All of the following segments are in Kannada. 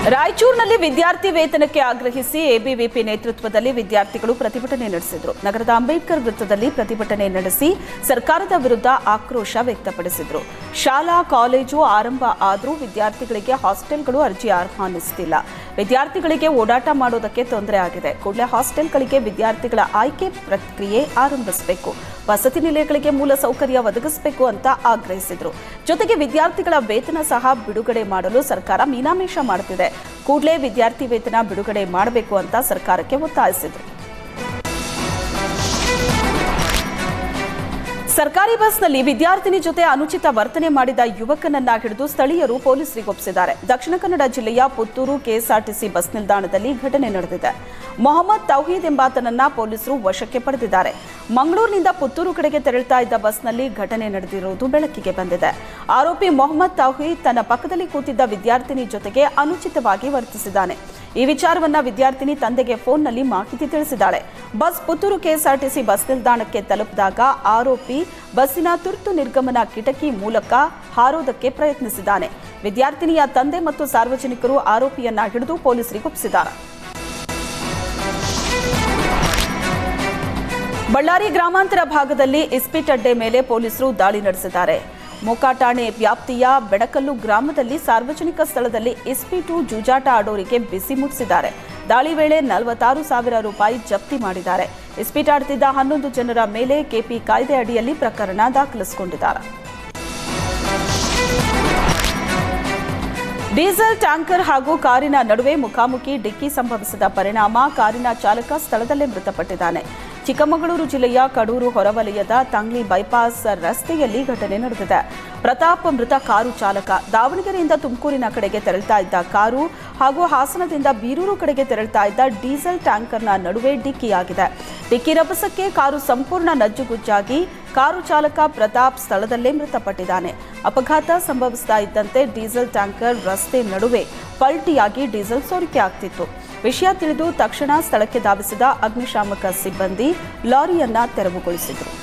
ರಾಯಚೂರಿನಲ್ಲಿ ವಿದ್ಯಾರ್ಥಿ ವೇತನಕ್ಕೆ ಆಗ್ರಹಿಸಿ ಎಬಿವಿಪಿ ನೇತೃತ್ವದಲ್ಲಿ ವಿದ್ಯಾರ್ಥಿಗಳು ಪ್ರತಿಭಟನೆ ನಡೆಸಿದರು. ನಗರದ ಅಂಬೇಡ್ಕರ್ ವೃತ್ತದಲ್ಲಿ ಪ್ರತಿಭಟನೆ ನಡೆಸಿ ಸರ್ಕಾರದ ವಿರುದ್ಧ ಆಕ್ರೋಶ ವ್ಯಕ್ತಪಡಿಸಿದರು. ಶಾಲಾ ಕಾಲೇಜು ಆರಂಭ ಆದರೂ ವಿದ್ಯಾರ್ಥಿಗಳಿಗೆ ಹಾಸ್ಟೆಲ್ಗಳು ಅರ್ಜಿ ಆಹ್ವಾನಿಸುತ್ತಿಲ್ಲ. ವಿದ್ಯಾರ್ಥಿಗಳಿಗೆ ಓಡಾಟ ಮಾಡೋದಕ್ಕೆ ತೊಂದರೆ ಆಗಿದೆ. ಕೂಡಲೇ ಹಾಸ್ಟೆಲ್ಗಳಿಗೆ ವಿದ್ಯಾರ್ಥಿಗಳ ಆಯ್ಕೆ ಪ್ರಕ್ರಿಯೆ ಆರಂಭಿಸಬೇಕು. ವಸತಿ ನಿಲಯಗಳಿಗೆ ಮೂಲ ಸೌಕರ್ಯ ಒದಗಿಸಬೇಕು ಅಂತ ಆಗ್ರಹಿಸಿದರು. ಜೊತೆಗೆ ವಿದ್ಯಾರ್ಥಿಗಳ ವೇತನ ಸಹ ಬಿಡುಗಡೆ ಮಾಡಲು ಸರ್ಕಾರ ಮೀನಾಮೇಷ ಮಾಡುತ್ತಿದೆ. ಕೂಡಲೇ ವಿದ್ಯಾರ್ಥಿ ವೇತನ ಬಿಡುಗಡೆ ಮಾಡಬೇಕು ಅಂತ ಸರ್ಕಾರಕ್ಕೆ ಒತ್ತಾಯಿಸಿದರು. ಸರ್ಕಾರಿ ಬಸ್ನಲ್ಲಿ ವಿದ್ಯಾರ್ಥಿನಿ ಜೊತೆ ಅನುಚಿತ ವರ್ತನೆ ಮಾಡಿದ ಯುವಕನನ್ನ ಹಿಡಿದು ಸ್ಥಳೀಯರು ಪೊಲೀಸರಿಗೆ ಒಪ್ಪಿಸಿದ್ದಾರೆ. ದಕ್ಷಿಣ ಕನ್ನಡ ಜಿಲ್ಲೆಯ ಪುತ್ತೂರು ಕೆಎಸ್ಆರ್ಟಿಸಿ ಬಸ್ ನಿಲ್ದಾಣದಲ್ಲಿ ಘಟನೆ ನಡೆದಿದೆ. ಮೊಹಮ್ಮದ್ ತೌಹೀದ್ ಎಂಬಾತನನ್ನ ಪೊಲೀಸರು ವಶಕ್ಕೆ ಪಡೆದಿದ್ದಾರೆ. ಮಂಗಳೂರಿನಿಂದ ಪುತ್ತೂರು ಕಡೆಗೆ ತೆರಳುತ್ತಾ ಇದ್ದ ಬಸ್ನಲ್ಲಿ ಘಟನೆ ನಡೆದಿರುವುದು ಬೆಳಕಿಗೆ ಬಂದಿದೆ. ಆರೋಪಿ ಮೊಹಮ್ಮದ್ ತೌಹೀದ್ ತನ್ನ ಪಕ್ಕದಲ್ಲಿ ಕೂತಿದ್ದ ವಿದ್ಯಾರ್ಥಿನಿ ಜೊತೆಗೆ ಅನುಚಿತವಾಗಿ ವರ್ತಿಸಿದ್ದಾನೆ. ಈ ವಿಚಾರವನ್ನ ವಿದ್ಯಾರ್ಥಿನಿ ತಂದೆಗೆ ಫೋನ್ನಲ್ಲಿ ಮಾಹಿತಿ ತಿಳಿಸಿದ್ದಾಳೆ. ಬಸ್ ಪುತ್ತೂರು ಕೆಎಸ್ಆರ್ಟಿಸಿ ಬಸ್ ನಿಲ್ದಾಣಕ್ಕೆ ತಲುಪಿದಾಗ ಆರೋಪಿ ಬಸ್ಸಿನ ತುರ್ತು ನಿರ್ಗಮನ ಕಿಟಕಿ ಮೂಲಕ ಹಾರೋದಕ್ಕೆ ಪ್ರಯತ್ನಿಸಿದ್ದಾನೆ. ವಿದ್ಯಾರ್ಥಿನಿಯ ತಂದೆ ಮತ್ತು ಸಾರ್ವಜನಿಕರು ಆರೋಪಿಯನ್ನ ಹಿಡಿದು ಪೊಲೀಸರಿಗೆ ಒಪ್ಪಿಸಿದ್ದಾರೆ. ಬಳ್ಳಾರಿ ಗ್ರಾಮಾಂತರ ಭಾಗದಲ್ಲಿ ಇಸ್ಪೀಟ್ ಅಡ್ಡೆ ಮೇಲೆ ಪೊಲೀಸರು ದಾಳಿ ನಡೆಸಿದ್ದಾರೆ. ಮೋಕಾಟಾಣೆ ವ್ಯಾಪ್ತಿಯ ಬೆಡಕಲ್ಲು ಗ್ರಾಮದಲ್ಲಿ ಸಾರ್ವಜನಿಕ ಸ್ಥಳದಲ್ಲಿ ಇಸ್ಪೀಟು ಜೂಜಾಟ ಆಡೋರಿಗೆ ಬಿಸಿ ಮುಟ್ಟಿಸಿದ್ದಾರೆ. ದಾಳಿ ವೇಳೆ 46,000 ರೂಪಾಯಿ ಜಪ್ತಿ ಮಾಡಿದ್ದಾರೆ. ಇಸ್ಪೀಟ್ ಆಡುತ್ತಿದ್ದ 11 ಜನರ ಮೇಲೆ ಕೆಪಿ ಕಾಯ್ದೆ ಅಡಿಯಲ್ಲಿ ಪ್ರಕರಣ ದಾಖಲಿಸಿಕೊಂಡಿದ್ದಾರೆ. ಡೀಸೆಲ್ ಟ್ಯಾಂಕರ್ ಹಾಗೂ ಕಾರಿನ ನಡುವೆ ಮುಖಾಮುಖಿ ಡಿಕ್ಕಿ ಸಂಭವಿಸಿದ ಪರಿಣಾಮ ಕಾರಿನ ಚಾಲಕ ಸ್ಥಳದಲ್ಲೇ ಮೃತಪಟ್ಟಿದ್ದಾನೆ. ಚಿಕ್ಕಮಗಳೂರು ಜಿಲ್ಲೆಯ ಕಡೂರು ಹೊರವಲಯದ ತಂಗ್ಲಿ ಬೈಪಾಸ್ ರಸ್ತೆಯಲ್ಲಿ ಘಟನೆ ನಡೆದಿದೆ. ಪ್ರತಾಪ್ ಮೃತ ಕಾರು ಚಾಲಕ. ದಾವಣಗೆರೆಯಿಂದ ತುಮಕೂರಿನ ಕಡೆಗೆ ತೆರಳುತ್ತಾ ಇದ್ದ ಕಾರು ಹಾಗೂ ಹಾಸನದಿಂದ ಬೀರೂರು ಕಡೆಗೆ ತೆರಳುತ್ತಾ ಇದ್ದ ಡೀಸೆಲ್ ಟ್ಯಾಂಕರ್ನ ನಡುವೆ ಡಿಕ್ಕಿಯಾಗಿದೆ. ಡಿಕ್ಕಿ ರಭಸಕ್ಕೆ ಕಾರು ಸಂಪೂರ್ಣ ನಜ್ಜುಗುಜ್ಜಾಗಿ ಕಾರು ಚಾಲಕ ಪ್ರತಾಪ್ ಸ್ಥಳದಲ್ಲೇ ಮೃತಪಟ್ಟಿದ್ದಾನೆ. ಅಪಘಾತ ಸಂಭವಿಸ್ತಾ ಇದ್ದಂತೆ ಡೀಸೆಲ್ ಟ್ಯಾಂಕರ್ ರಸ್ತೆ ನಡುವೆ ಪಲ್ಟಿಯಾಗಿ ಡೀಸೆಲ್ ಸೋರಿಕೆ ಆಗ್ತಿತ್ತು. ವಿಷಯ ತಿಳಿದು ತಕ್ಷಣ ಸ್ಥಳಕ್ಕೆ ಧಾವಿಸಿದ ಅಗ್ನಿಶಾಮಕ ಸಿಬ್ಬಂದಿ ಲಾರಿಯನ್ನ ತೆರವುಗೊಳಿಸಿದರು.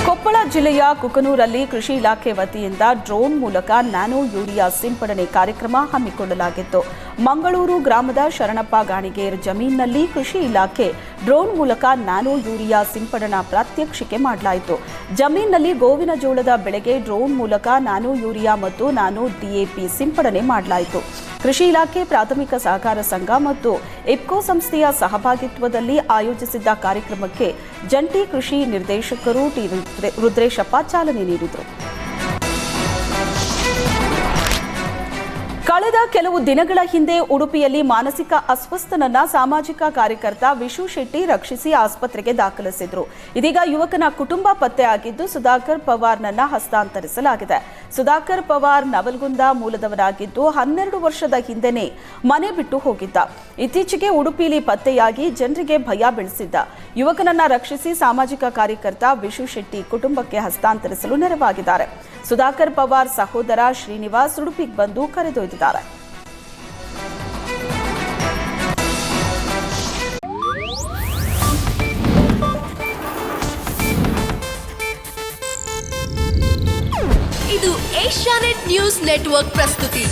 ಕೊಪ್ಪಳ ಜಿಲ್ಲೆಯ ಕುಕನೂರಲ್ಲಿ ಕೃಷಿ ಇಲಾಖೆ ವತಿಯಿಂದ ಡ್ರೋನ್ ಮೂಲಕ ನ್ಯಾನೋ ಯೂರಿಯಾ ಸಿಂಪಡಣೆ ಕಾರ್ಯಕ್ರಮ ಹಮ್ಮಿಕೊಳ್ಳಲಾಗಿತ್ತು. ಮಂಗಳೂರು ಗ್ರಾಮದ ಶರಣಪ್ಪ ಗಾಣಿಗೇರ್ ಜಮೀನಿನಲ್ಲಿ ಕೃಷಿ ಇಲಾಖೆ ಡ್ರೋನ್ ಮೂಲಕ ನ್ಯಾನೋ ಯೂರಿಯಾ ಸಿಂಪಡಣಾ ಪ್ರಾತ್ಯಕ್ಷಿಕೆ ಮಾಡಲಾಯಿತು. ಜಮೀನಿನಲ್ಲಿ ಗೋವಿನ ಜೋಳದ ಬೆಳೆಗೆ ಡ್ರೋನ್ ಮೂಲಕ ನ್ಯಾನೋ ಯೂರಿಯಾ ಮತ್ತು ನ್ಯಾನೋ ಡಿಎಪಿ ಸಿಂಪಡಣೆ ಮಾಡಲಾಯಿತು. ಕೃಷಿ ಇಲಾಖೆ ಪ್ರಾಥಮಿಕ ಸಹಕಾರ ಸಂಘ ಮತ್ತು ಇಫ್ಕೋ ಸಂಸ್ಥೆಯ ಸಹಭಾಗಿತ್ವದಲ್ಲಿ ಆಯೋಜಿಸಿದ್ದ ಕಾರ್ಯಕ್ರಮಕ್ಕೆ ಜಂಟಿ ಕೃಷಿ ನಿರ್ದೇಶಕರು ಟಿ ರುದ್ರೇಶಪ್ಪ ಚಾಲನೆ ನೀಡಿದರು. ಕಳೆದ ಕೆಲವು ದಿನಗಳ ಹಿಂದೆ ಉಡುಪಿಯಲ್ಲಿ ಮಾನಸಿಕ ಅಸ್ವಸ್ಥನನ್ನ ಸಾಮಾಜಿಕ ಕಾರ್ಯಕರ್ತ ವಿಶು ಶೆಟ್ಟಿ ರಕ್ಷಿಸಿ ಆಸ್ಪತ್ರೆಗೆ ದಾಖಲಿಸಿದ್ರು. ಇದೀಗ ಯುವಕನ ಕುಟುಂಬ ಪತ್ತೆಯಾಗಿದ್ದು ಸುಧಾಕರ್ ಪವಾರ್ನನ್ನ ಹಸ್ತಾಂತರಿಸಲಾಗಿದೆ. ಸುಧಾಕರ್ ಪವಾರ್ ನವಲ್ಗುಂದ ಮೂಲದವರಾಗಿದ್ದು 12 ವರ್ಷದ ಹಿಂದೆನೇ ಮನೆ ಬಿಟ್ಟು ಹೋಗಿದ್ದ. ಇತ್ತೀಚೆಗೆ ಉಡುಪಿಯಲ್ಲಿ ಪತ್ತೆಯಾಗಿ ಜನರಿಗೆ ಭಯ ಬೆಳೆಸಿದ್ದ. ಯುವಕನನ್ನ ರಕ್ಷಿಸಿ ಸಾಮಾಜಿಕ ಕಾರ್ಯಕರ್ತ ವಿಶು ಶೆಟ್ಟಿ ಕುಟುಂಬಕ್ಕೆ ಹಸ್ತಾಂತರಿಸಲು ನೆರವಾಗಿದ್ದಾರೆ. ಸುಧಾಕರ್ ಪವಾರ್ ಸಹೋದರ ಶ್ರೀನಿವಾಸ್ ಉಡುಪಿಗೆ ಬಂದು ಕರೆದೊಯ್ದಿದ್ದಾರೆ. ಇದು ಏಷ್ಯಾನೆಟ್ ನ್ಯೂಸ್ ನೆಟ್ವರ್ಕ್ ಪ್ರಸ್ತುತಿ.